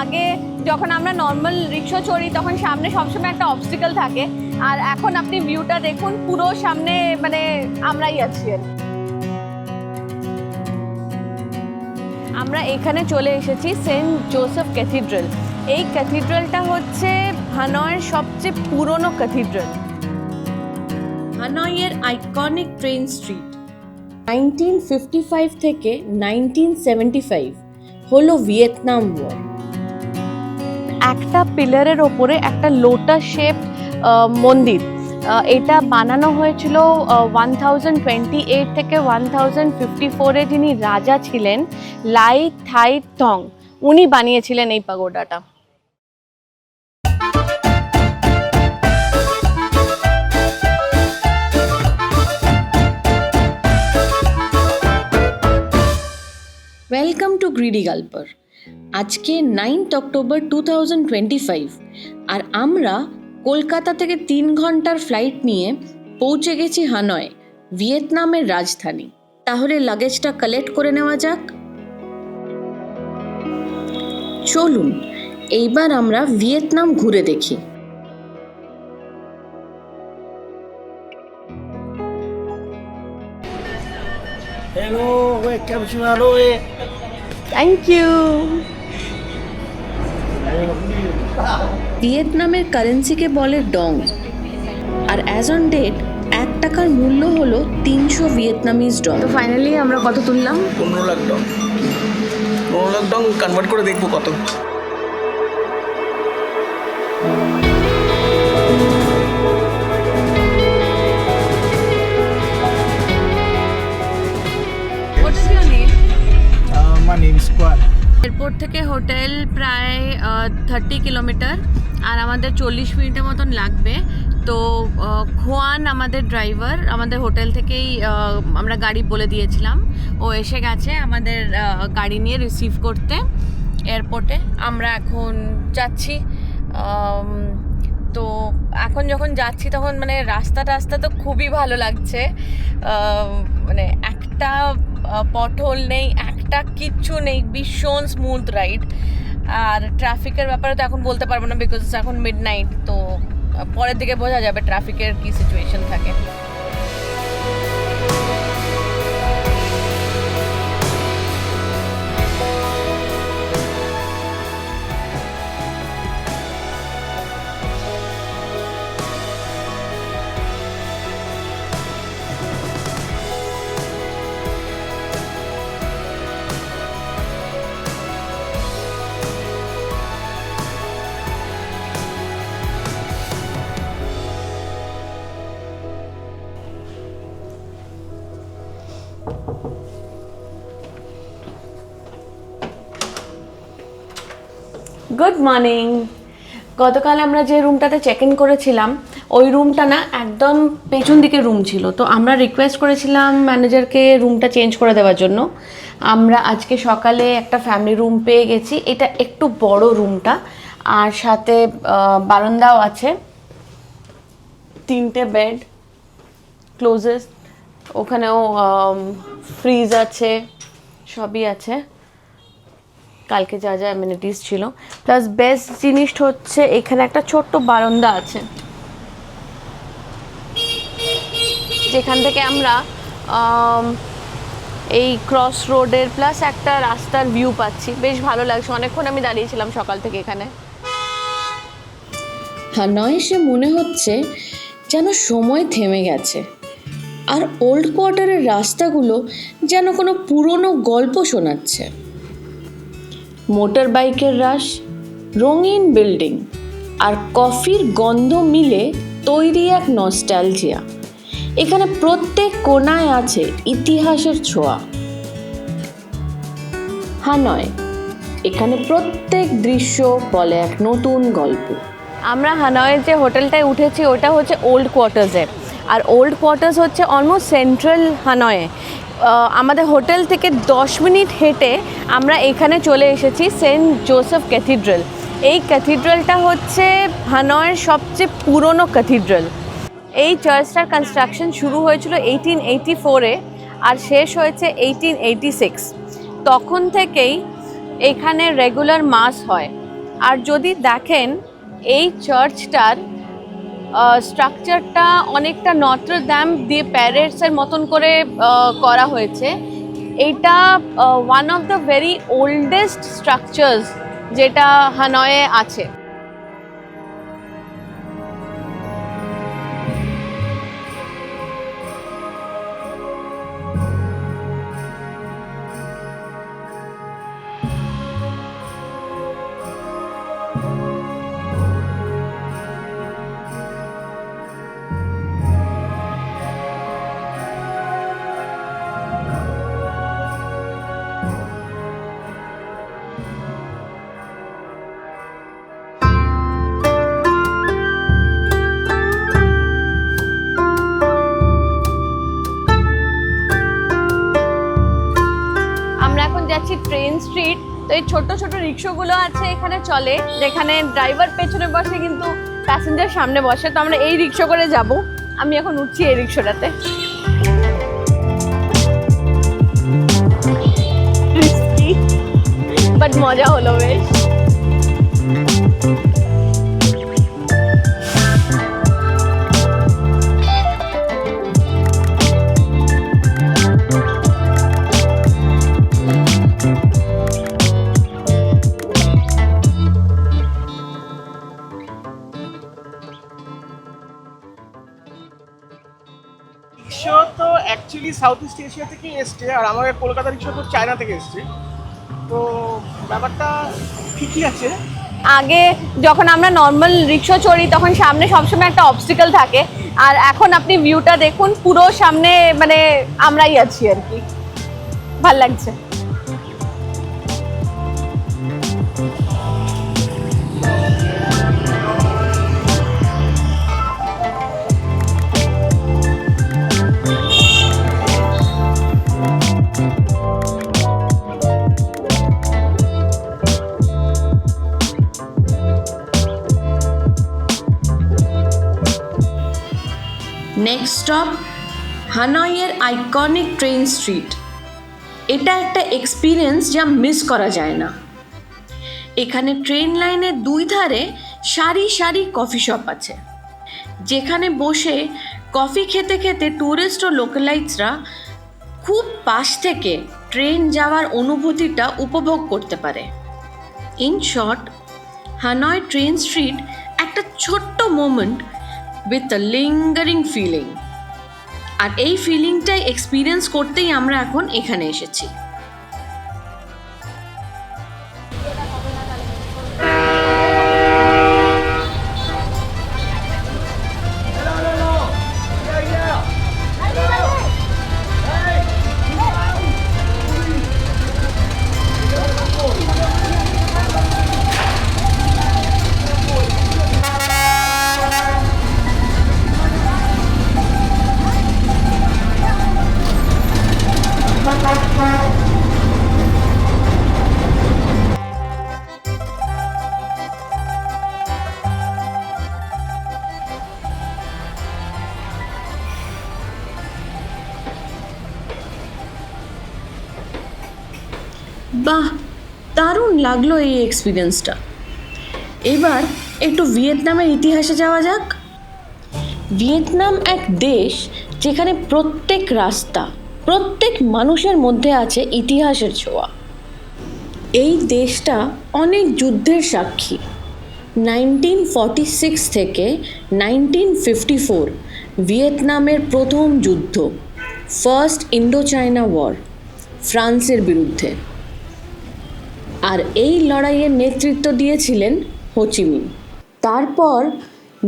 আগে যখন আমরা নর্মাল রিক্সা চড়ি তখন সামনে সবসময় একটা অবস্টিকেল থাকে, আর এখন আপনি ভিউটা দেখুন, পুরো সামনে মানে আমরাই আছি। আমরা এখানে চলে এসেছি সেন্ট জোসেফ ক্যাথিড্রাল। এই ক্যাথিড্রালটা হচ্ছে হানয়ের সবচেয়ে পুরনো ক্যাথিড্রাল। হানয়ের আইকনিক ট্রেন স্ট্রিট 1955 থেকে 1975 হলো ভিয়েতনাম ওয়ার। একটা পিলারের ওপরে একটা লোটাস শেপ মন্দির, এটা বানানো হয়েছিল 1028 থেকে 1054-এ যিনি রাজা ছিলেন লাই থাই থং, উনি বানিয়েছিলেন এই পাগোডাটা। Welcome to greedy gulper. আজকে 9 অক্টোবর 2025, আর আমরা কলকাতা থেকে 3 ঘন্টার ফ্লাইট নিয়ে পৌঁছে গেছি হানয়, ভিয়েতনামের রাজধানী। তাহলে লাগেজটা কালেক্ট করে নেওয়া যাক। চলুন এইবার আমরা ভিয়েতনাম ঘুরে দেখি। Hello, welcome to Hanoi. Thank you. ভিয়েতনামের কারেন্সিকে বলে ডং, আর অ্যাজ অন ডেট 1 টাকার মূল্য হলো 300 ভিয়েতনামিজ ডং। তো ফাইনালি আমরা কত তুললাম? 15 লাখ ডং। 15 লাখ ডং কনভার্ট করে দেখবো কত। My name is Kwan. Airport থেকে হোটেল প্রায় 30 কিলোমিটার, আর আমাদের 40 মিনিটের মতন লাগবে। তো খোয়ান আমাদের ড্রাইভার, আমাদের হোটেল থেকেই আমরা গাড়ি বলে দিয়েছিলাম, ও এসে গেছে আমাদের গাড়ি নিয়ে রিসিভ করতে এয়ারপোর্টে। আমরা এখন যাচ্ছি। তো এখন যখন যাচ্ছি তখন মানে রাস্তা তো খুবই ভালো লাগছে। মানে একটা পটহোল নেই, একটা কিচ্ছু নেই, ভীষণ স্মুথ রাইড। আর ট্রাফিকের ব্যাপারে তো এখন বলতে পারবো না, বিকজ এখন মিডনাইট, তো পরের দিকে বোঝা যাবে ট্রাফিকের কি সিচুয়েশন থাকে। Good morning. গতকাল আমরা যে রুমটাতে চেক ইন করেছিলাম ওই রুমটা না একদম পেছন দিকে রুম ছিল, তো আমরা রিকোয়েস্ট করেছিলাম ম্যানেজারকে রুমটা চেঞ্জ করে দেওয়ার জন্য। আমরা আজকে সকালে একটা ফ্যামিলি রুম পেয়ে গেছি। এটা একটু বড় রুমটা, আর সাথে বারান্দাও আছে, 3টে বেড, ক্লোজেস্ট, ওখানেও ফ্রিজ আছে, সবই আছে, কালকে যা যা অ্যামিনিটিস ছিল। প্লাস বেস্ট জিনিস হচ্ছে এখানে একটা ছোট্ট বারান্দা আছে, যেখান থেকে আমরা এই ক্রস রোডের প্লাস একটা রাস্তার ভিউ পাচ্ছি। বেশ ভালো লাগছে, অনেকক্ষণ আমি দাঁড়িয়েছিলাম সকাল থেকে এখানে। হানয় এসে মনে হচ্ছে যেন সময় থেমে গেছে, আর ওল্ড কোয়ার্টারের রাস্তাগুলো যেন কোনো পুরনো গল্প শোনাচ্ছে। মোটর বাইকের রাশ, রঙিন বিল্ডিং আর কফির গন্ধ মিলে তৈরি এক নস্টালজিয়া। এখানে প্রত্যেক কোণায় আছে ইতিহাসের ছোঁয়া। হানয়, এখানে প্রত্যেক দৃশ্য বলে এক নতুন গল্প। আমরা হানয়ের যে হোটেলটায় উঠেছি ওটা হচ্ছে ওল্ড কোয়ার্টার্সে, আর ওল্ড কোয়ার্টার্স হচ্ছে অলমোস্ট সেন্ট্রাল হানয়ে। আমাদের হোটেল থেকে 10 মিনিট হেঁটে আমরা এখানে চলে এসেছি সেন্ট জোসেফ ক্যাথিড্রাল। এই ক্যাথিড্রালটা হচ্ছে হানয়ের সবচেয়ে পুরনো ক্যাথিড্রাল। এই চার্চটার কনস্ট্রাকশন শুরু হয়েছিল 1884-এ আর শেষ হয়েছে 1886। তখন থেকেই এখানে রেগুলার মাস হয়। আর যদি দেখেন এই চার্চটার স্ট্রাকচারটা অনেকটা নটর ড্যাম দিয়ে প্যারেটসের মতন করে করা হয়েছে। এইটা one of the very oldest structures যেটা হানয়ে আছে। আমরা এখন যাচ্ছি ট্রেন স্ট্রিট। তো এই ছোট ছোট রিক্সাগুলো আছে এখানে চলে, যেখানে ড্রাইভার পেছনে বসে কিন্তু প্যাসেঞ্জার সামনে বসে। তো আমরা এই রিক্সা করে যাব। আমি এখন উঠছি এই রিক্সাটাতে। বাট মজা হলো বেশ। রিক্সা তো অ্যাকচুয়ালি সাউথ ইস্ট এশিয়া থেকে এসছে, আর আমাদের কলকাতা রিক্সা তো চায়না থেকে এসছে। তো ব্যাপারটা ঠিকই আছে। আগে যখন আমরা নর্মাল রিক্সা চড়ি তখন সামনে সবসময় একটা অবস্টিকেল থাকে, আর এখন আপনি ভিউটা দেখুন, পুরো সামনে মানে আমরাই আছি আর কি। ভাল লাগছে। নেক্সট স্টপ হানয়ের আইকনিক ট্রেন স্ট্রিট। এটা একটা এক্সপিরিয়েন্স যা মিস করা যায় না। এখানে ট্রেন লাইনের দুই ধারে সারি সারি কফি শপ আছে, যেখানে বসে কফি খেতে খেতে ট্যুরিস্ট ও লোকালাইটসরা খুব পাশ থেকে ট্রেন যাওয়ার অনুভূতিটা উপভোগ করতে পারে। In short, Hanoi train street একটা ছোট্ট moment with a lingering feeling. আর এই ফিলিংটাই এক্সপিরিয়েন্স করতেই আমরা এখন এখানে এসেছি। বাহ, দারুণ লাগলো এই এক্সপিরিয়েন্সটা। এবার একটু ভিয়েতনামের ইতিহাসে যাওয়া যাক। ভিয়েতনাম এক দেশ যেখানে প্রত্যেক রাস্তা, প্রত্যেক মানুষের মধ্যে আছে ইতিহাসের ছোঁয়া। এই দেশটা অনেক যুদ্ধের সাক্ষী। 1946 থেকে 1954 ভিয়েতনামের প্রথম যুদ্ধ, ফার্স্ট ইন্ডো চায়না ওয়ার, ফ্রান্সের বিরুদ্ধে। আর এই লড়াইয়ের নেতৃত্ব দিয়েছিলেন হো চি মিন। তারপর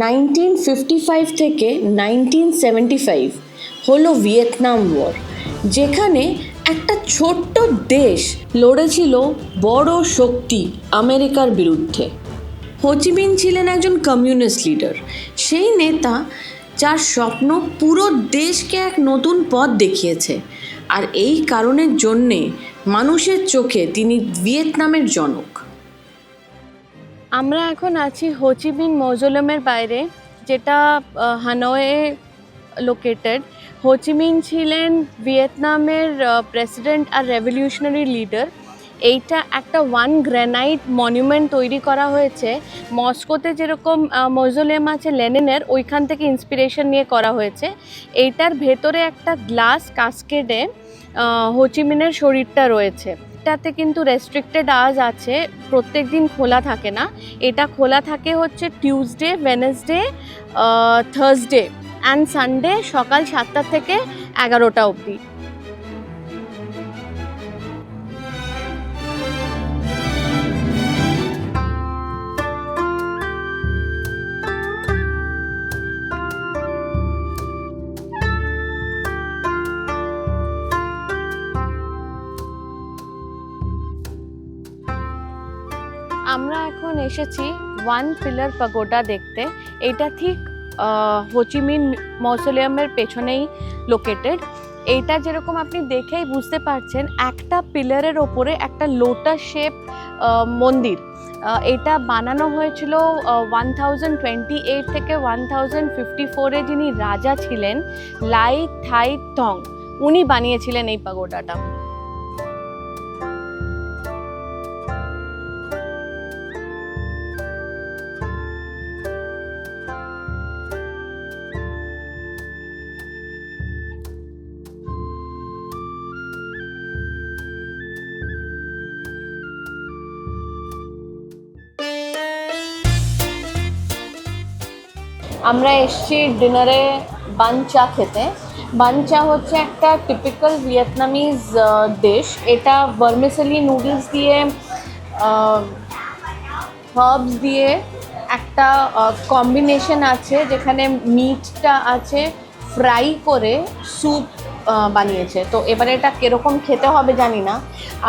1955 থেকে 1975 হলো ভিয়েতনাম ওয়ার, যেখানে একটা ছোট্ট দেশ লড়েছিল বড় শক্তি আমেরিকার বিরুদ্ধে। হো চি মিন ছিলেন একজন কমিউনিস্ট লিডার, সেই নেতা যার স্বপ্ন পুরো দেশকে এক নতুন পথ দেখিয়েছে। আর এই কারণের জন্যে মানুষের চোখে তিনি ভিয়েতনামের জনক। আমরা এখন আছি হো চি মিন মৌজোলিয়ামের বাইরে, যেটা হানয়ে লোকেটেড। হো চি মিন ছিলেন ভিয়েতনামের প্রেসিডেন্ট আর রেভলিউশনারি লিডার। এইটা একটা ওয়ান গ্রানাইট মনুমেন্ট তৈরি করা হয়েছে। মস্কোতে যেরকম মজোলিয়াম আছে লেনিনের, ওইখান থেকে ইন্সপিরেশন নিয়ে করা হয়েছে। এইটার ভেতরে একটা গ্লাস কাস্কেডে হোচিমিনের শরীরটা রয়েছে। এটাতে কিন্তু রেস্ট্রিক্টেড আওয়ার্স আছে, প্রত্যেক দিন খোলা থাকে না। এটা খোলা থাকে হচ্ছে Tuesday, Wednesday, Thursday and Sunday সকাল 7টা থেকে 11টা অবধি। আমরা এখন এসেছি ওয়ান পিলার পাগোডা দেখতে। এটা ঠিক হোচিমিন মausoleum-এর পেছনেই লোকেটেড। এইটা যেরকম আপনি দেখেই বুঝতে পারছেন, একটা পিলারের ওপরে একটা লোটাস শেপ মন্দির। এটা বানানো হয়েছিল 1028 থেকে 1054-এ যিনি রাজা ছিলেন লাই থাই থং, উনি বানিয়েছিলেন এই পাগোডাটা। আমরা এসেছি ডিনারে বান চা খেতে। বান চা হচ্ছে একটা টিপিক্যাল ভিয়েতনামিজ ডিশ। এটা ভার্মিসেলি নুডলস দিয়ে, হার্বস দিয়ে একটা কম্বিনেশন আছে, যেখানে মিটটা আছে ফ্রাই করে স্যুপ বানিয়েছে। তো এবারে এটা কীরকম খেতে হবে জানি না।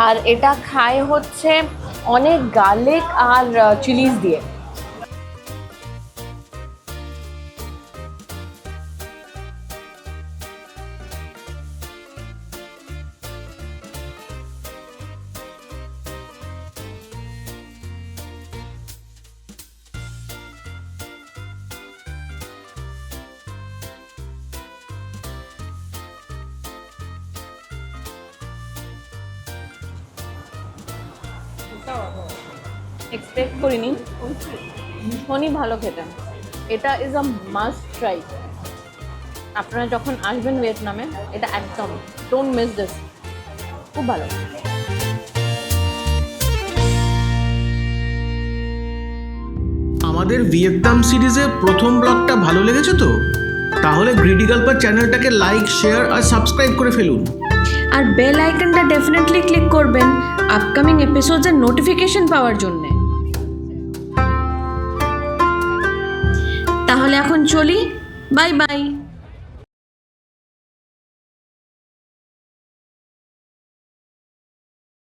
আর এটা খায় হচ্ছে অনেক গার্লিক আর চিলিজ দিয়ে। এক্সপেক্ট করিনি, ভীষণই ভালো খেতে। এটা ইজ আ মাস্ট ট্রাই। আপনারা যখন আসবেন ভিয়েতনামে, এটা একদম ডোন্ট মিস দিস, খুব ভালো। আমাদের ভিয়েতনাম সিরিজের প্রথম ব্লগটা ভালো লেগেছে তো? তাহলে গ্রিডি গাল্পার চ্যানেলটাকে লাইক, শেয়ার আর সাবস্ক্রাইব করে ফেলুন। আর বেল আইকনটা ডেফিনেটলি ক্লিক করবেন আপকামিং এপিসোডসের নোটিফিকেশন পাওয়ার জন্য। তাহলে এখন চলি, বাই বাই।